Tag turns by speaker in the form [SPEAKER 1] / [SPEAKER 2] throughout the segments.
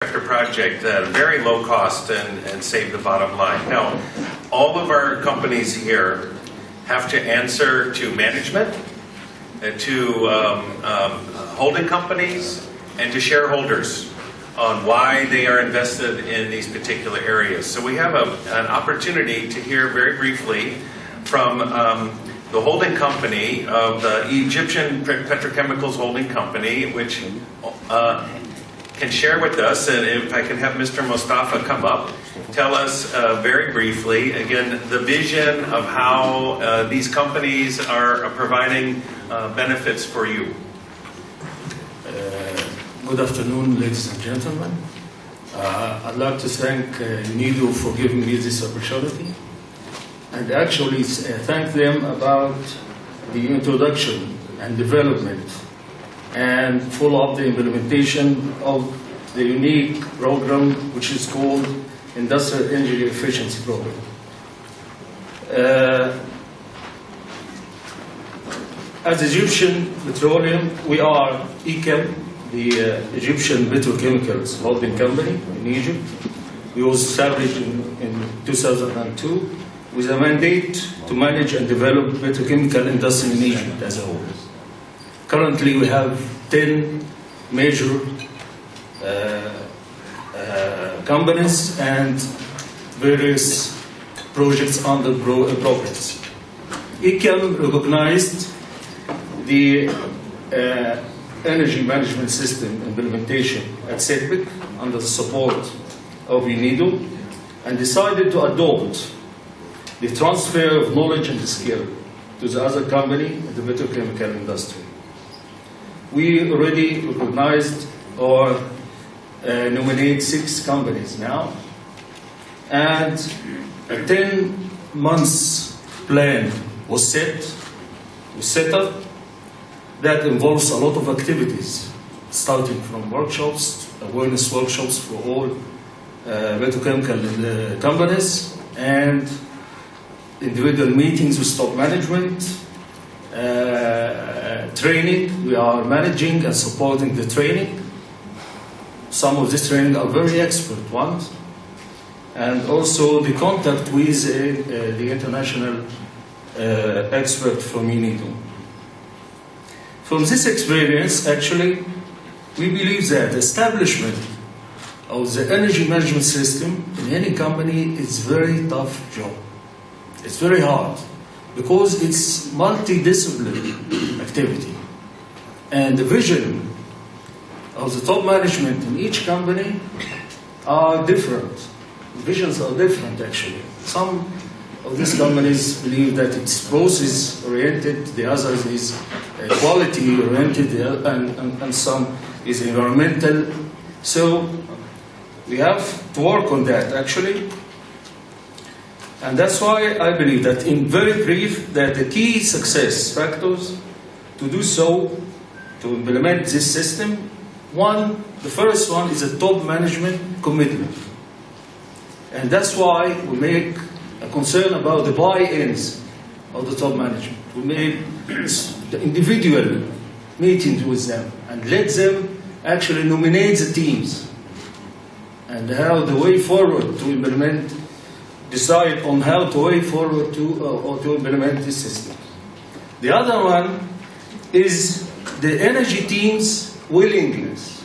[SPEAKER 1] after project at a very low cost and save the bottom line. Now, all of our companies here have to answer to management, to holding companies, and to shareholders on why they are invested in these particular areas. So we have an opportunity to hear very briefly from the holding company of the Egyptian Petrochemicals Holding Company, which can share with us, and if I can have Mr. Mostafa come up, tell us very briefly, again, the vision of how these companies are providing benefits for you.
[SPEAKER 2] Good afternoon, ladies and gentlemen. I'd like to thank UNIDO for giving me this opportunity, and actually thank them about the introduction and development and follow up the implementation of the unique program which is called Industrial Energy Efficiency Program. As Egyptian Petroleum, we are ECHEM, the Egyptian Petrochemicals Holding Company in Egypt. We was established in 2002 with a mandate to manage and develop petrochemical industry in Egypt as a whole. Currently, we have 10 major companies and various projects under progress. ECHEM recognized the energy management system implementation at CEPIC under the support of UNIDO and decided to adopt the transfer of knowledge and skill to the other company in the petrochemical industry. We already recognized or nominate 6 companies now, and a 10 months plan was set up that involves a lot of activities, starting from workshops, awareness workshops for all petrochemical companies, and individual meetings with top management, training. We are managing and supporting the training. Some of this training are very expert ones, and also the contact with the international expert from UNIDO. From this experience, actually, we believe that the establishment of the energy management system in any company is a very tough job. It's very hard because it's multidisciplinary activity. And the vision of the top management in each company are different. Visions are different, actually. Some of these companies believe that it's process-oriented, the others is quality-oriented, and some is environmental. So we have to work on that, actually. And that's why I believe that, in very brief, that the key success factors to do so, to implement this system, the first one is a top management commitment. And that's why we make a concern about the buy-ins of the top management. We make the individual meetings with them and let them actually nominate the teams and how the way forward to implement, decide on how to way forward to implement this system. The other one is the energy team's willingness.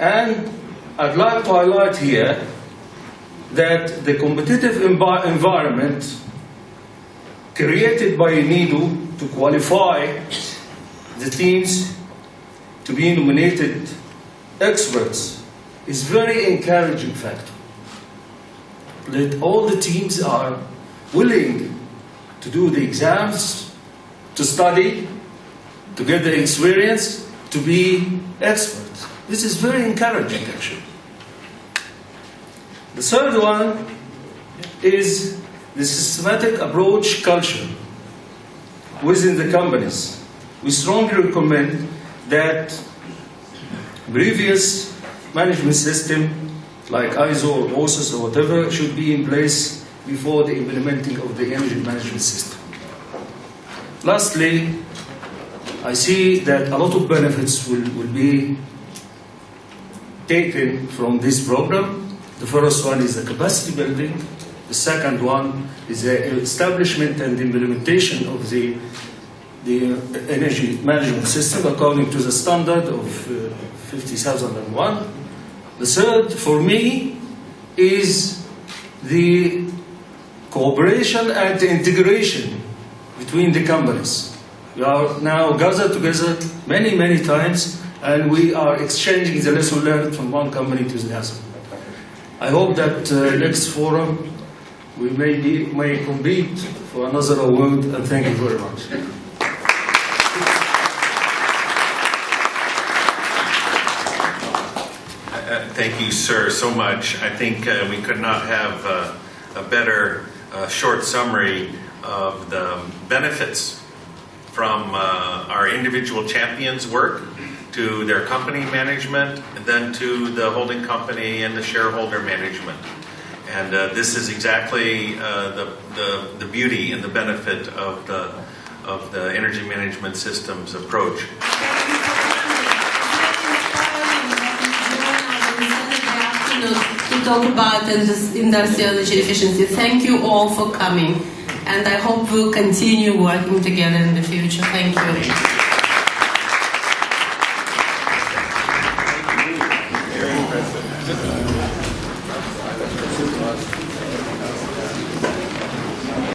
[SPEAKER 2] And I'd like to highlight here that the competitive environment created by UNIDO to qualify the teams to be nominated experts is very encouraging factor. That all the teams are willing to do the exams, to study, to get the experience, to be experts. This is very encouraging, actually. The third one is the systematic approach culture within the companies. We strongly recommend that previous management system like ISO or OSIS or whatever should be in place before the implementing of the energy management system. Lastly, I see that a lot of benefits will be taken from this program. The first one is the capacity building. The second one is the establishment and implementation of the energy management system according to the standard of 50001. The third, for me, is the cooperation and integration between the companies. We are now gathered together many times, and we are exchanging the lesson learned from one company to the other. I hope that next forum we may compete for another award, and thank you very much.
[SPEAKER 1] Thank you, sir, so much. I think we could not have a better short summary of the benefits from our individual champions' work to their company management, and then to the holding company and the shareholder management. And this is exactly the beauty and the benefit of the energy management systems approach. To talk about industrial energy efficiency. Thank you all for coming, and I hope we'll continue working together in the future. Thank you.